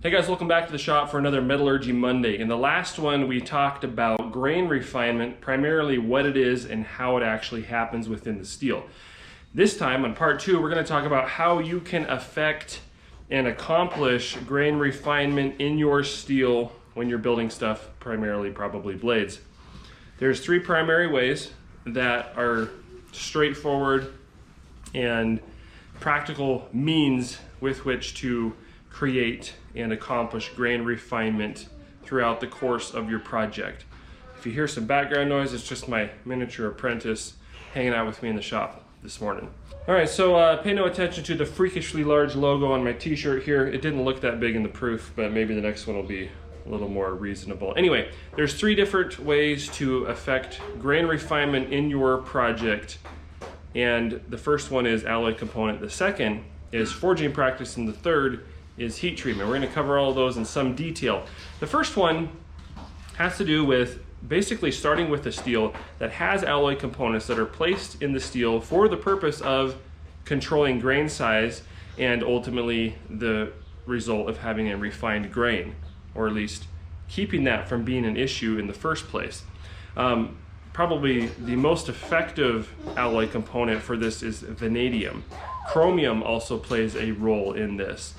Hey guys, welcome back to the shop for another Metallurgy Monday. In the last one, we talked about grain refinement, primarily what it is and how it actually happens within the steel. This time, on part two, we're going to talk about how you can affect and accomplish grain refinement in your steel when you're building stuff, primarily probably blades. There's three primary ways that are straightforward and practical means with which to create and accomplish grain refinement throughout the course of your project. If you hear some background noise, it's just my miniature apprentice hanging out with me in the shop this morning. All right, so pay no attention to the freakishly large logo on my t-shirt here. It didn't look that big in the proof, but maybe the next one will be a little more reasonable. Anyway, there's three different ways to affect grain refinement in your project. And the first one is alloy component. The second is forging practice, and the third is heat treatment. We're going to cover all of those in some detail. The first one has to do with basically starting with a steel that has alloy components that are placed in the steel for the purpose of controlling grain size and ultimately the result of having a refined grain, or at least keeping that from being an issue in the first place. Probably the most effective alloy component for this is vanadium. Chromium also plays a role in this.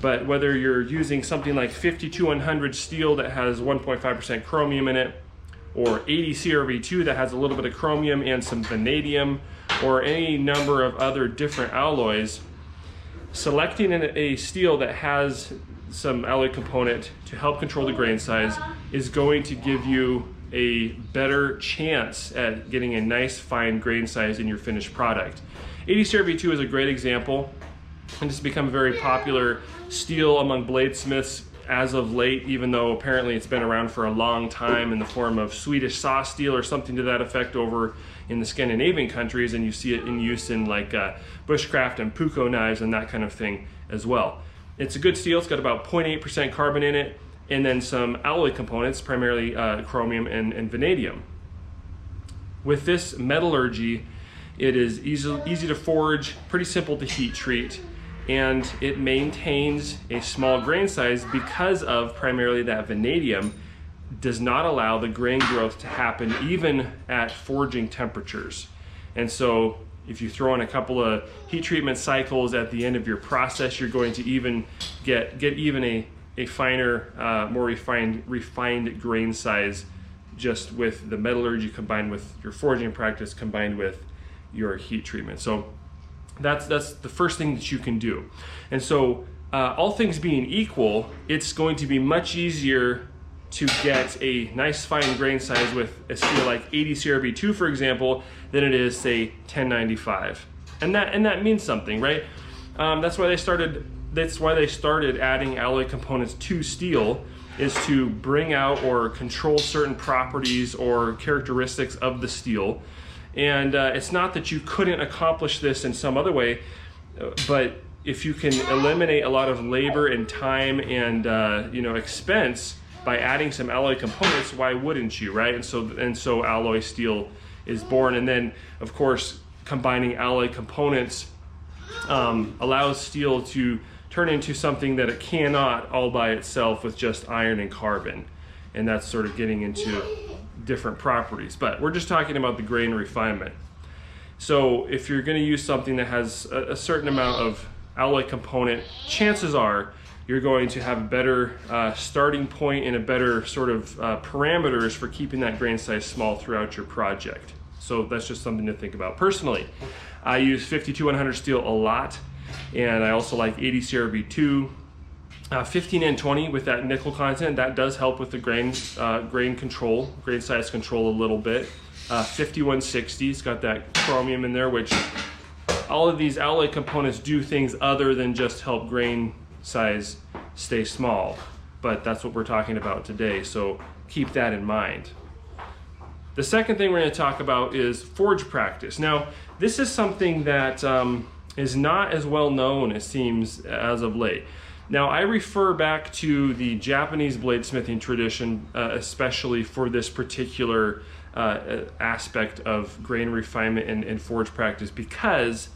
But whether you're using something like 52-100 steel that has 1.5% chromium in it, or 80 CRV2 that has a little bit of chromium and some vanadium, or any number of other different alloys, selecting a steel that has some alloy component to help control the grain size is going to give you a better chance at getting a nice fine grain size in your finished product. 80 CRV2 is a great example, and it's become a very popular steel among bladesmiths as of late, even though apparently it's been around for a long time in the form of Swedish saw steel or something to that effect over in the Scandinavian countries, and you see it in use in like bushcraft and puko knives and that kind of thing as well. It's a good steel. It's got about 0.8% carbon in it, and then some alloy components, primarily chromium and vanadium. With this metallurgy, it is easy to forge, pretty simple to heat treat, and it maintains a small grain size because of primarily that vanadium does not allow the grain growth to happen even at forging temperatures. And so if you throw in a couple of heat treatment cycles at the end of your process, you're going to even get even a finer, more refined grain size just with the metallurgy combined with your forging practice combined with your heat treatment. So that's the first thing that you can do. And so all things being equal, it's going to be much easier to get a nice fine grain size with a steel like 80 CRV2, for example, than it is, say, 1095. And that means something, right? That's why they started adding alloy components to steel, is to bring out or control certain properties or characteristics of the steel. And it's not that you couldn't accomplish this in some other way, but if you can eliminate a lot of labor and time and expense by adding some alloy components, why wouldn't you, right? And so alloy steel is born. And then, of course, combining alloy components allows steel to turn into something that it cannot all by itself with just iron and carbon. And that's sort of getting into different properties, but we're just talking about the grain refinement. So if you're going to use something that has a certain amount of alloy component, chances are you're going to have a better starting point and a better sort of parameters for keeping that grain size small throughout your project. So that's just something to think about. Personally, I use 52-100 steel a lot, and I also like 80 CRV2. 15 and 20 with that nickel content, that does help with the grain size control a little bit. 5160's got that chromium in there, which all of these alloy components do things other than just help grain size stay small. But that's what we're talking about today, so keep that in mind. The second thing we're going to talk about is forge practice. Now, this is something that is not as well known, it seems, as of late. Now, I refer back to the Japanese bladesmithing tradition, especially for this particular aspect of grain refinement and forge practice, because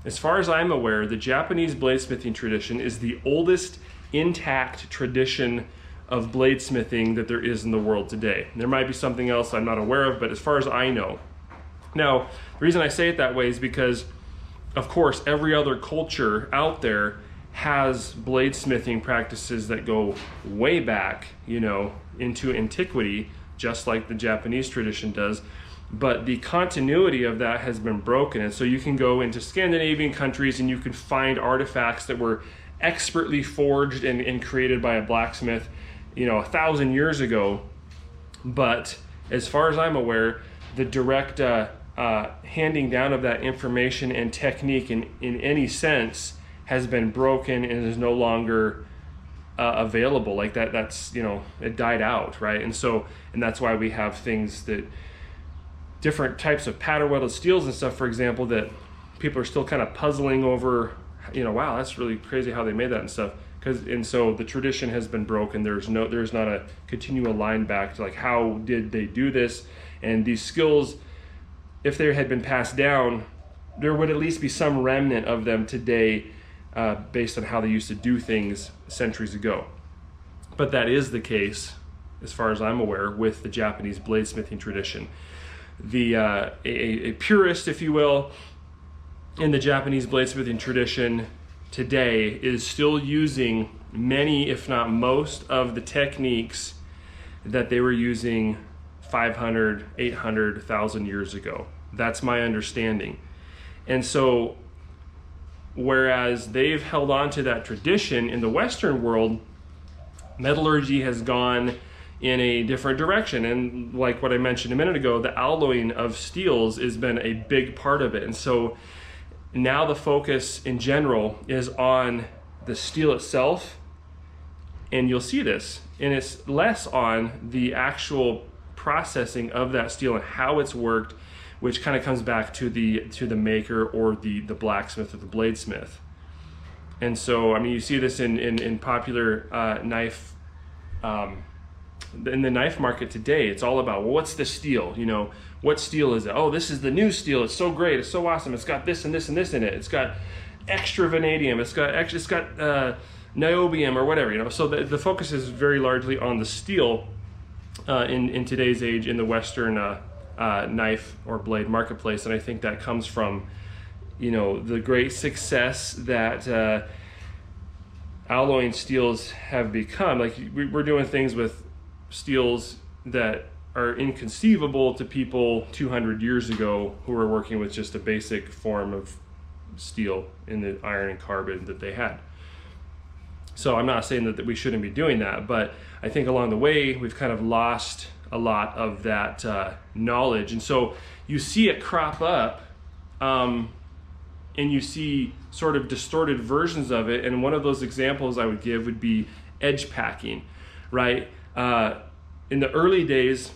as far as I'm aware, the Japanese bladesmithing tradition is the oldest intact tradition of bladesmithing that there is in the world today. There might be something else I'm not aware of, but as far as I know. Now, the reason I say it that way is because, of course, every other culture out there has bladesmithing practices that go way back, into antiquity, just like the Japanese tradition does. But the continuity of that has been broken. And so you can go into Scandinavian countries and you can find artifacts that were expertly forged and created by a blacksmith 1,000 years ago. But as far as I'm aware, the direct handing down of that information and technique in any sense has been broken and is no longer available. Like that's it died out, right? And that's why we have things that different types of pattern welded steels and stuff, for example, that people are still kind of puzzling over, wow, that's really crazy how they made that and stuff. And so the tradition has been broken. There's not a continual line back to like, how did they do this? And these skills, if they had been passed down, there would at least be some remnant of them today, based on how they used to do things centuries ago. But that is the case, as far as I'm aware, with the Japanese bladesmithing tradition. A purist, if you will, in the Japanese bladesmithing tradition today is still using many, if not most, of the techniques that they were using 500, 800, 1,000 years ago. That's my understanding. And so, whereas they've held on to that tradition in the Western world, metallurgy has gone in a different direction. And like what I mentioned a minute ago, the alloying of steels has been a big part of it. And so now the focus in general is on the steel itself, and you'll see this, and it's less on the actual processing of that steel and how it's worked, which kind of comes back to the maker or the blacksmith or the bladesmith. And so, you see this in popular knife, in the knife market today. It's all about, well, what's the steel? What steel is it? Oh, this is the new steel. It's so great. It's so awesome. It's got this and this and this in it. It's got extra vanadium. It's got niobium or whatever. So the focus is very largely on the steel in today's age in the Western knife or blade marketplace. And I think that comes from the great success that alloying steels have become. Like we're doing things with steels that are inconceivable to people 200 years ago who were working with just a basic form of steel in the iron and carbon that they had. So I'm not saying that we shouldn't be doing that, but I think along the way we've kind of lost a lot of that knowledge. And so you see it crop up, and you see sort of distorted versions of it. And one of those examples I would give would be edge packing, right? In the early days,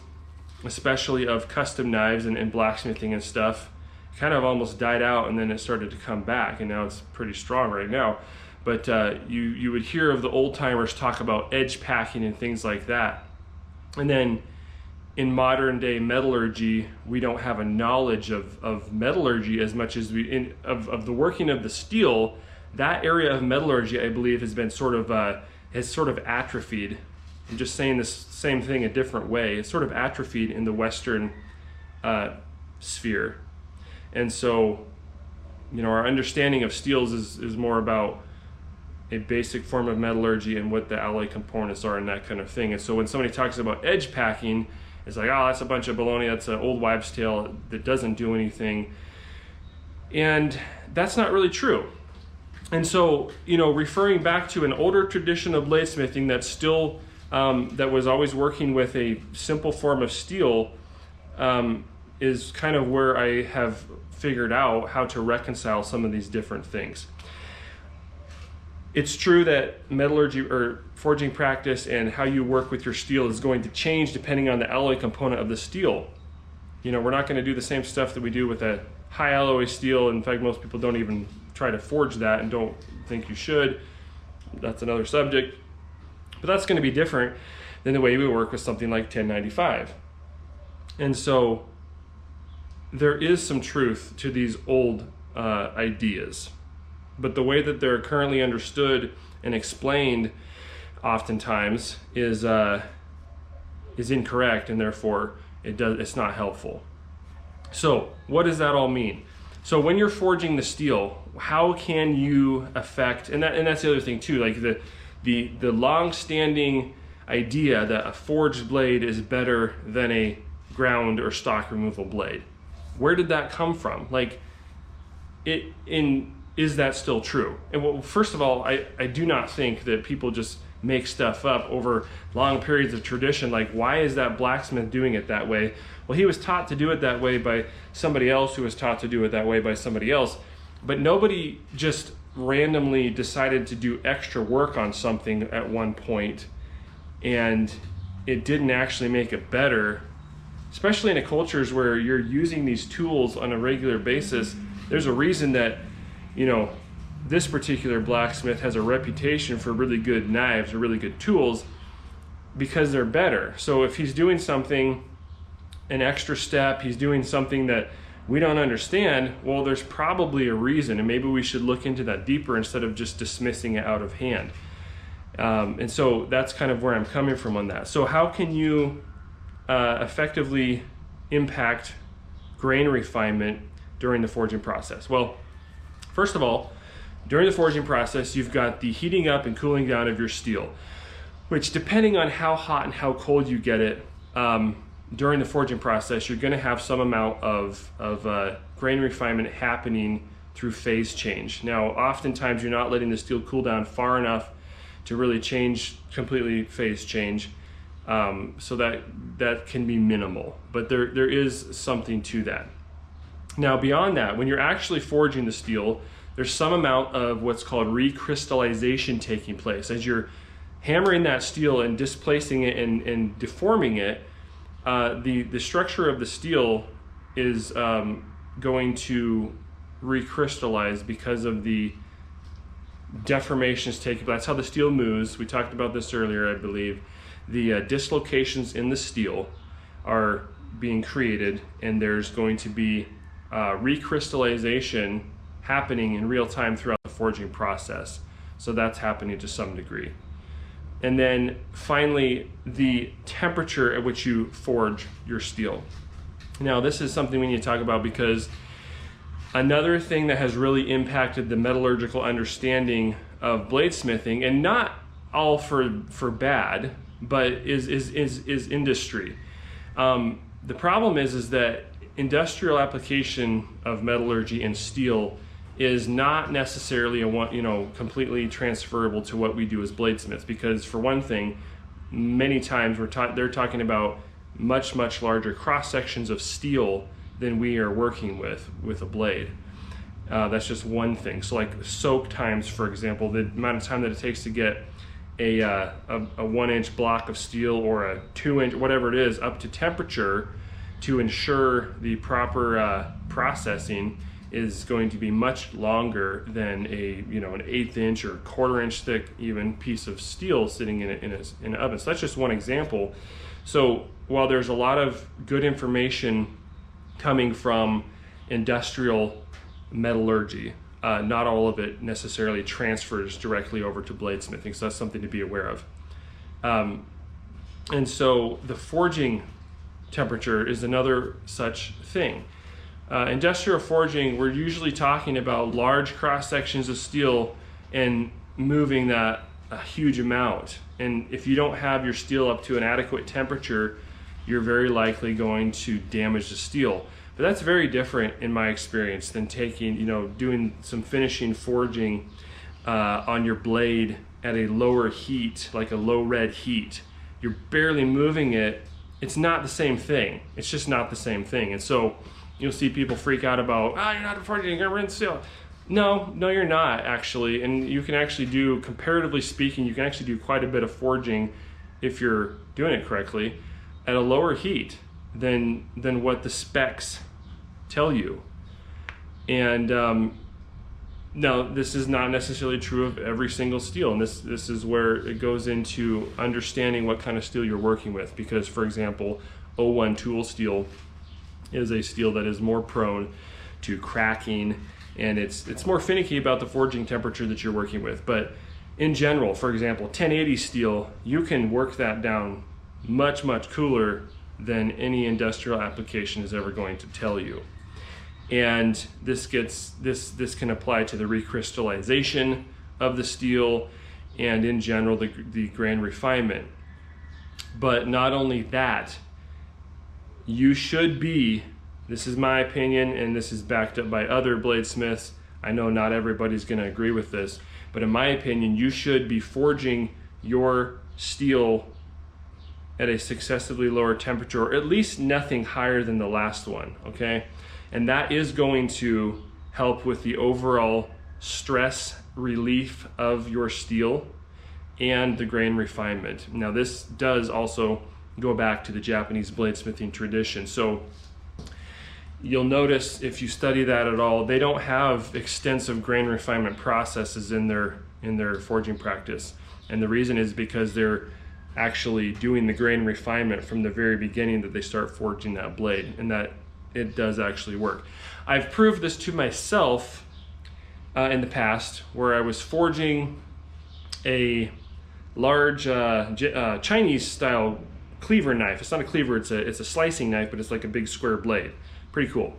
especially of custom knives and blacksmithing and stuff, kind of almost died out, and then it started to come back, and now it's pretty strong right now. But you would hear of the old timers talk about edge packing and things like that. And then in modern day metallurgy, we don't have a knowledge of metallurgy as much as of the working of the steel. That area of metallurgy, I believe, has been sort of atrophied. I'm just saying this same thing a different way. It's sort of atrophied in the Western sphere. And so, our understanding of steels is more about a basic form of metallurgy and what the alloy components are and that kind of thing. And so when somebody talks about edge packing, it's like, oh, that's a bunch of baloney. That's an old wives' tale that doesn't do anything. And that's not really true. And so, referring back to an older tradition of bladesmithing that's still that was always working with a simple form of steel, is kind of where I have figured out how to reconcile some of these different things. It's true that metallurgy or forging practice and how you work with your steel is going to change depending on the alloy component of the steel. We're not going to do the same stuff that we do with a high alloy steel. In fact, most people don't even try to forge that and don't think you should. That's another subject. But that's going to be different than the way we work with something like 1095. And so there is some truth to these old ideas. but the way that they're currently understood and explained oftentimes is incorrect, and therefore it's not helpful. So what does that all mean? So when you're forging the steel, how can you affect, and that's the other thing too, like the long-standing idea that a forged blade is better than a ground or stock removal blade. Where did that come from? Like, is that still true? And well, first of all, I do not think that people just make stuff up over long periods of tradition. Like, why is that blacksmith doing it that way? Well, he was taught to do it that way by somebody else who was taught to do it that way by somebody else. But nobody just randomly decided to do extra work on something at one point and it didn't actually make it better. Especially in cultures where you're using these tools on a regular basis, there's a reason that, you know, this particular blacksmith has a reputation for really good knives or really good tools because they're better. So if he's doing something, an extra step, he's doing something that we don't understand, well, there's probably a reason, and maybe we should look into that deeper instead of just dismissing it out of hand. And so that's kind of where I'm coming from on that. So how can you effectively impact grain refinement during the forging process? Well, first of all, during the forging process, you've got the heating up and cooling down of your steel, which, depending on how hot and how cold you get it, during the forging process, you're going to have some amount of grain refinement happening through phase change. Now, oftentimes you're not letting the steel cool down far enough to really completely phase change. So that can be minimal, but there is something to that. Now, beyond that, when you're actually forging the steel, there's some amount of what's called recrystallization taking place. As you're hammering that steel and displacing it and deforming it, the structure of the steel is going to recrystallize because of the deformations taking place. That's how the steel moves. We talked about this earlier, I believe. The dislocations in the steel are being created, and there's going to be recrystallization happening in real time throughout the forging process. So that's happening to some degree. And then finally, the temperature at which you forge your steel. Now, this is something we need to talk about, because another thing that has really impacted the metallurgical understanding of bladesmithing, and not all for bad, but is industry. The problem is that industrial application of metallurgy and steel is not necessarily completely transferable to what we do as bladesmiths, because for one thing, many times they're talking about much larger cross sections of steel than we are working with a blade. That's just one thing. So like soak times, for example, the amount of time that it takes to get a 1-inch block of steel or a 2-inch, whatever it is, up to temperature to ensure the proper processing is going to be much longer than an 1/8 inch or 1/4 inch thick even piece of steel sitting in an oven. So that's just one example. So while there's a lot of good information coming from industrial metallurgy, not all of it necessarily transfers directly over to bladesmithing, so that's something to be aware of. And so the forging temperature is another such thing. Industrial forging, we're usually talking about large cross sections of steel and moving that a huge amount. And if you don't have your steel up to an adequate temperature, you're very likely going to damage the steel. But that's very different in my experience than doing some finishing forging on your blade at a lower heat, like a low red heat. You're barely moving it. It's not the same thing. It's just not the same thing. And so you'll see people freak out about, you're not forging, you're gonna rinse steel. No, you're not actually. And you can actually do, comparatively speaking, you can actually do quite a bit of forging if you're doing it correctly at a lower heat than what the specs tell you. And now, this is not necessarily true of every single steel, and this is where it goes into understanding what kind of steel you're working with. Because, for example, 01 tool steel is a steel that is more prone to cracking And it's more finicky about the forging temperature that you're working with. But in general, for example, 1080 steel, you can work that down much, much cooler than any industrial application is ever going to tell you. And this can apply to the recrystallization of the steel and in general the grain refinement. But not only that, you should be, this is my opinion and this is backed up by other bladesmiths. I know not everybody's going to agree with this, but in my opinion, you should be forging your steel at a successively lower temperature, or at least nothing higher than the last one, okay? And that is going to help with the overall stress relief of your steel and the grain refinement. Now this does also go back to the Japanese bladesmithing tradition. So you'll notice if you study that at all, they don't have extensive grain refinement processes in their forging practice. And the reason is because they're actually doing the grain refinement from the very beginning that they start forging that blade, and that it does actually work. I've proved this to myself in the past, where I was forging a large Chinese style cleaver knife. It's not a cleaver, it's a slicing knife, but it's like a big square blade. Pretty cool.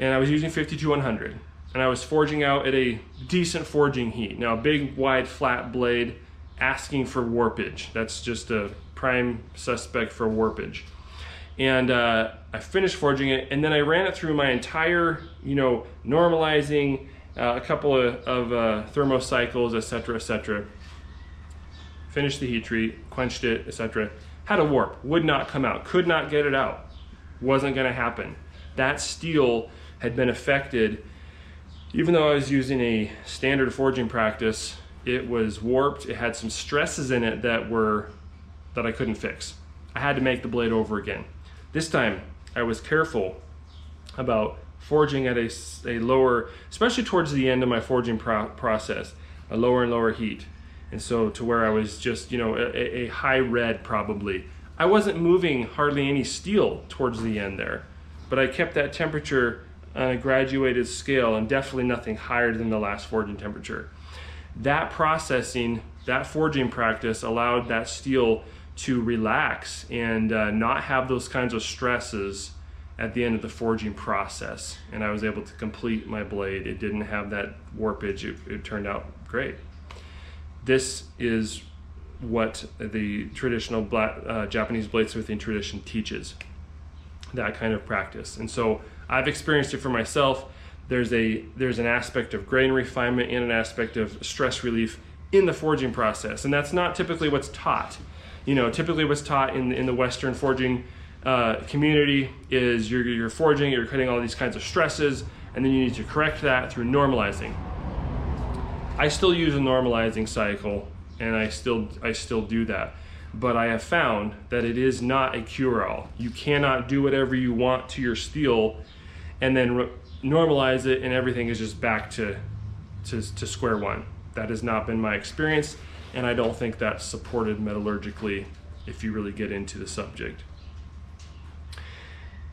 And I was using 52-100, and I was forging out at a decent forging heat. Now a big wide flat blade, asking for warpage. That's just a prime suspect for warpage. And I finished forging it, and then I ran it through my entire, normalizing, a couple of thermocycles, etc., etc. Finished the heat treat, quenched it, etc. Had a warp, would not come out, could not get it out. Wasn't going to happen. That steel had been affected, even though I was using a standard forging practice. It was warped. It had some stresses in it that I couldn't fix. I had to make the blade over again. This time I was careful about forging at a lower, especially towards the end of my forging process, a lower and lower heat. And so to where I was just, a high red probably. I wasn't moving hardly any steel towards the end there, but I kept that temperature on a graduated scale, and definitely nothing higher than the last forging temperature. That processing, that forging practice allowed that steel to relax and not have those kinds of stresses at the end of the forging process. And I was able to complete my blade. It didn't have that warpage. It turned out great. This is what the traditional Japanese bladesmithing tradition teaches, that kind of practice. And so I've experienced it for myself. There's an aspect of grain refinement and an aspect of stress relief in the forging process, and that's not typically what's taught. Typically what's taught in the Western forging community is you're forging, you're cutting all these kinds of stresses, and then you need to correct that through normalizing. I still use a normalizing cycle, and I still do that, but I have found that it is not a cure-all. You cannot do whatever you want to your steel and then normalize it and everything is just back to square one. That has not been my experience, and I don't think that's supported metallurgically if you really get into the subject.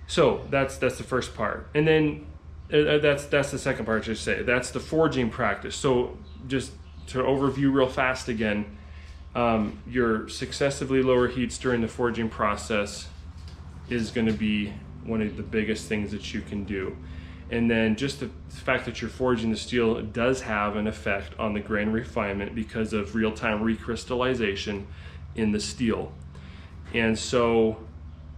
So that's the first part, and then that's the second part, I should say. That's the forging practice. So just to overview real fast again, your successively lower heats during the forging process is going to be one of the biggest things that you can do. And then just the fact that you're forging the steel does have an effect on the grain refinement because of real-time recrystallization in the steel. And so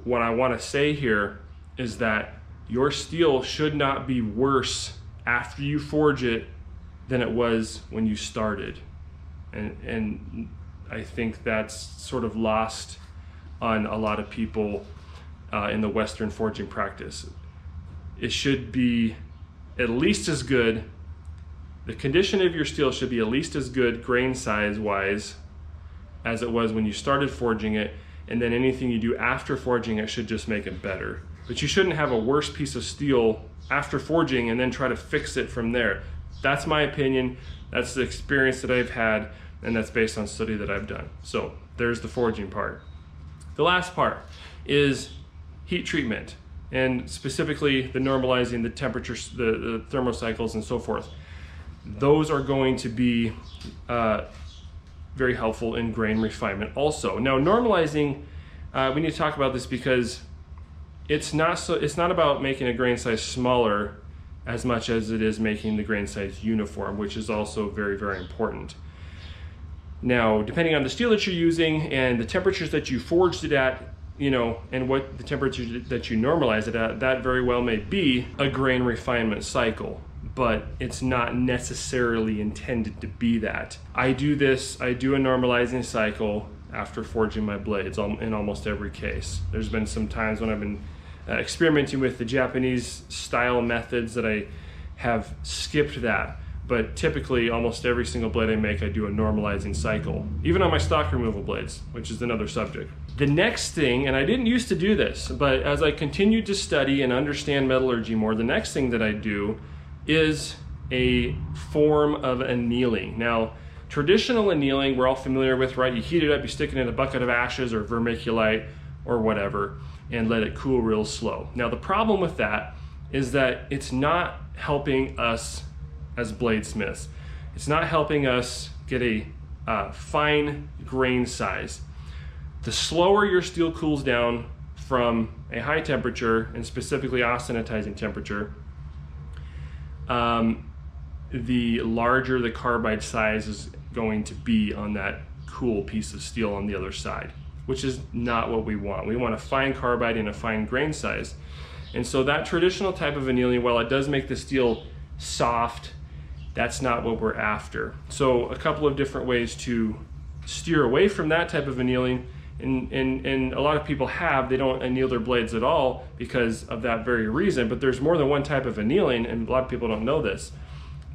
what I want to say here is that your steel should not be worse after you forge it than it was when you started. And I think that's sort of lost on a lot of people in the Western forging practice. It should be at least as good. The condition of your steel should be at least as good grain size wise as it was when you started forging it, and then anything you do after forging it should just make it better. But you shouldn't have a worse piece of steel after forging and then try to fix it from there. That's my opinion. That's the experience that I've had, and that's based on study that I've done. So there's the forging part. The last part is heat treatment. and specifically the normalizing, the temperature, the thermocycles and so forth. Those are going to be very helpful in grain refinement also. Now normalizing, we need to talk about this because it's not about making a grain size smaller as much as it is making the grain size uniform, which is also very, very important. Now, depending on the steel that you're using and the temperatures that you forged it at, you know, and what the temperature that you normalize it at, that very well may be a grain refinement cycle, but it's not necessarily intended to be that. I do a normalizing cycle after forging my blades in almost every case. There's been some times when I've been experimenting with the Japanese style methods that I have skipped that. But typically, almost every single blade I make, I do a normalizing cycle, even on my stock removal blades, which is another subject. The next thing, and I didn't used to do this, but as I continued to study and understand metallurgy more, the next thing that I do is a form of annealing. Now, traditional annealing, we're all familiar with, right? You heat it up, you stick it in a bucket of ashes or vermiculite or whatever, and let it cool real slow. Now, the problem with that is that it's not helping us as bladesmiths. It's not helping us get a fine grain size. The slower your steel cools down from a high temperature, and specifically austenitizing temperature, the larger the carbide size is going to be on that cool piece of steel on the other side, which is not what we want. We want a fine carbide and a fine grain size. And so that traditional type of annealing, while it does make the steel soft, that's not what we're after. So a couple of different ways to steer away from that type of annealing, and a lot of people they don't anneal their blades at all because of that very reason, but there's more than one type of annealing, and a lot of people don't know this.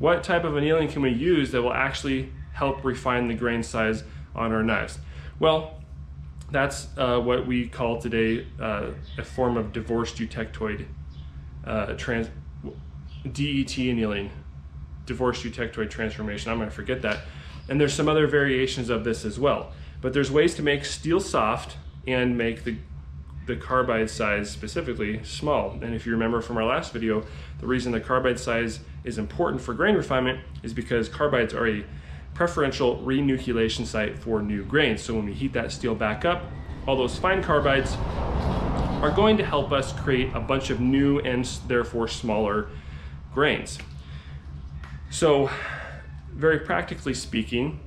What type of annealing can we use that will actually help refine the grain size on our knives? Well, that's what we call today a form of divorced eutectoid DET annealing. Divorced eutectoid transformation. I'm going to forget that. And there's some other variations of this as well. But there's ways to make steel soft and make the carbide size specifically small. And if you remember from our last video, the reason the carbide size is important for grain refinement is because carbides are a preferential renucleation site for new grains. So when we heat that steel back up, all those fine carbides are going to help us create a bunch of new and therefore smaller grains. So, very practically speaking,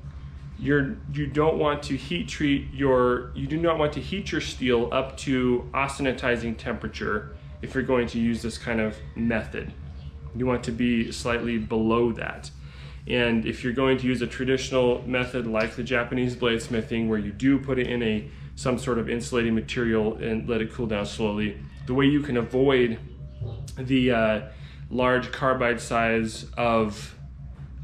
you do not want to heat your steel up to austenitizing temperature if you're going to use this kind of method. You want to be slightly below that. And if you're going to use a traditional method like the Japanese bladesmithing, where you do put it in some sort of insulating material and let it cool down slowly, the way you can avoid the large carbide size of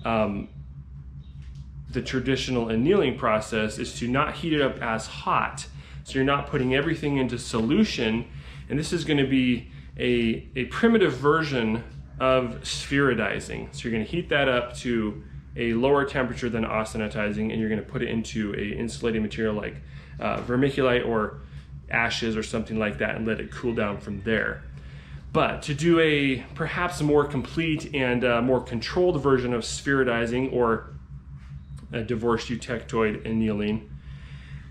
the traditional annealing process is to not heat it up as hot. So you're not putting everything into solution, and this is going to be a primitive version of spheroidizing. So you're going to heat that up to a lower temperature than austenitizing, and you're going to put it into a insulating material like vermiculite or ashes or something like that, and let it cool down from there. But to do a perhaps more complete and more controlled version of spheroidizing or a divorced eutectoid annealing,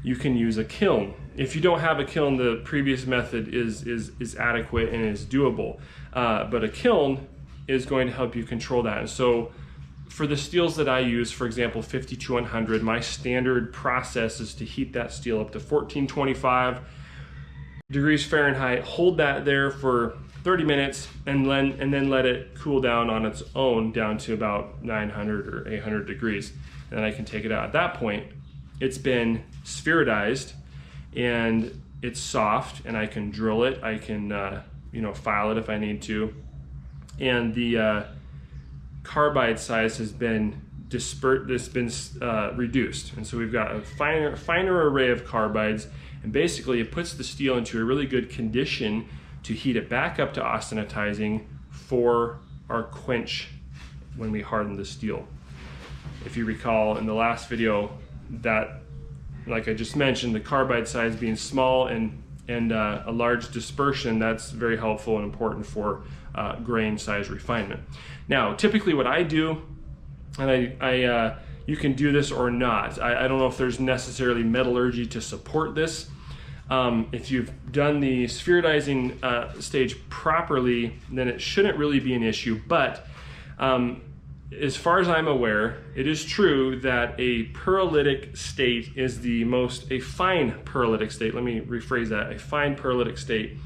you can use a kiln. If you don't have a kiln, the previous method is adequate and is doable. But a kiln is going to help you control that. And so for the steels that I use, for example, 50 to 100, my standard process is to heat that steel up to 1425 degrees Fahrenheit, hold that there for 30 minutes, and then let it cool down on its own down to about 900 or 800 degrees. And then I can take it out. At that point, it's been spheroidized and it's soft, and I can drill it. I can file it if I need to. And the carbide size has been reduced. And so we've got a finer array of carbides, and basically it puts the steel into a really good condition to heat it back up to austenitizing for our quench when we harden the steel. If you recall in the last video, that, like I just mentioned, the carbide size being small and and a large dispersion, that's very helpful and important for grain size refinement. Now, typically what I do, and you can do this or not. I don't know if there's necessarily metallurgy to support this. If you've done the spheroidizing stage properly, then it shouldn't really be an issue. But as far as I'm aware, it is true that a pyrolytic state is a fine pyrolytic state. Let me rephrase that. A fine pyrolytic state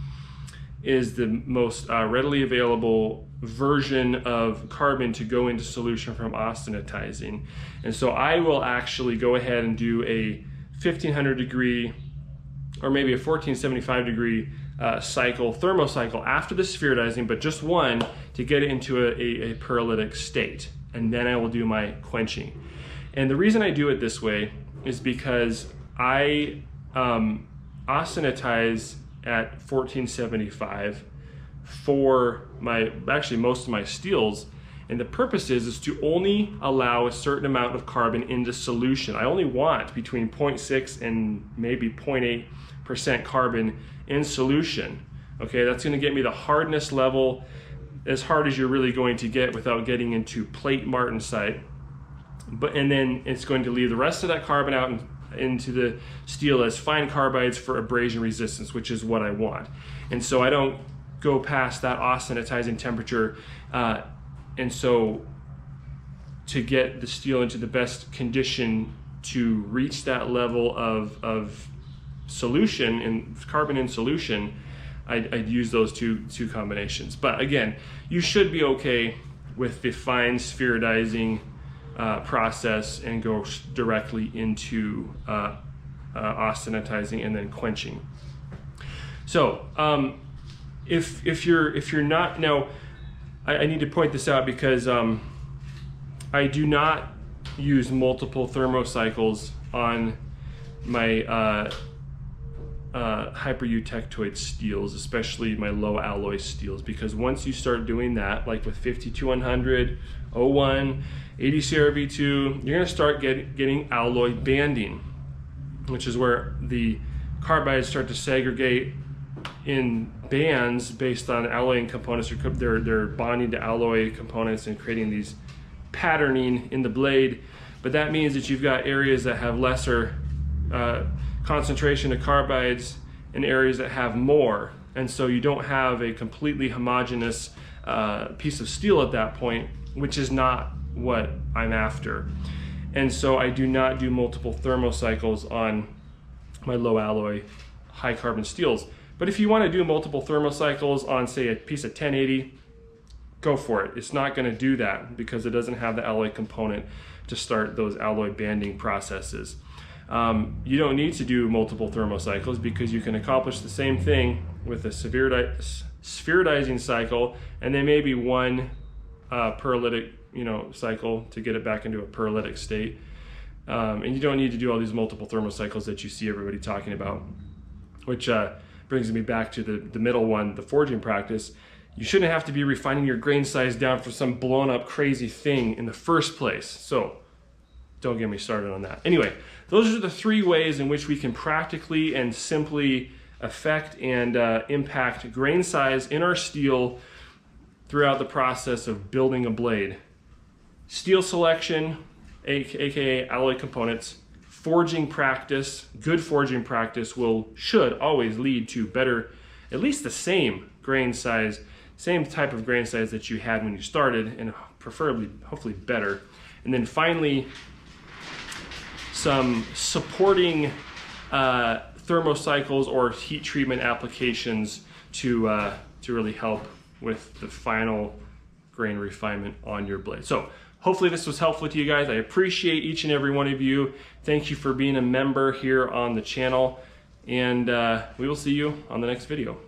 is the most readily available version of carbon to go into solution from austenitizing. And so I will actually go ahead and do a 1500 degree or maybe a 1475 degree thermocycle after the spheroidizing, but just one to get it into a pyrolytic state. And then I will do my quenching. And the reason I do it this way is because I austenitize at 1475 for most of my steels, and the purpose is to only allow a certain amount of carbon into solution. I only want between 0.6 and maybe 0.8% carbon in solution. Okay, that's going to get me the hardness level, as hard as you're really going to get without getting into plate martensite. And then it's going to leave the rest of that carbon out into the steel as fine carbides for abrasion resistance, which is what I want. And so I don't go past that austenitizing temperature. And so to get the steel into the best condition to reach that level of solution and carbon in solution, I'd use those two combinations. But again, you should be okay with the fine spheroidizing process and go directly into austenitizing and then quenching. So if you're not, now I need to point this out because I do not use multiple thermocycles on my hypereutectoid steels, especially my low alloy steels, because once you start doing that, like with 5100, 01, 80 CRV2, you're going to start getting alloy banding, which is where the carbides start to segregate in bands based on alloying components. They're bonding to alloy components and creating these patterning in the blade. But that means that you've got areas that have lesser concentration of carbides and areas that have more. And so you don't have a completely homogeneous piece of steel at that point, which is not what I'm after. And so I do not do multiple thermocycles on my low alloy high carbon steels. But if you want to do multiple thermocycles on, say, a piece of 1080, go for it. It's not going to do that because it doesn't have the alloy component to start those alloy banding processes. You don't need to do multiple thermocycles because you can accomplish the same thing with a spheroidizing cycle and then maybe one pyrolytic cycle to get it back into a pyrolytic state. And you don't need to do all these multiple thermocycles that you see everybody talking about, which brings me back to the middle one, the forging practice. You shouldn't have to be refining your grain size down for some blown up crazy thing in the first place. So don't get me started on that. Anyway, those are the three ways in which we can practically and simply affect and impact grain size in our steel throughout the process of building a blade. Steel selection, aka alloy components, forging practice, good forging practice should always lead to better, at least the same grain size, same type of grain size that you had when you started, and preferably, hopefully better. And then finally, some supporting thermocycles or heat treatment applications to really help with the final grain refinement on your blade. So hopefully this was helpful to you guys. I appreciate each and every one of you. Thank you for being a member here on the channel, and we will see you on the next video.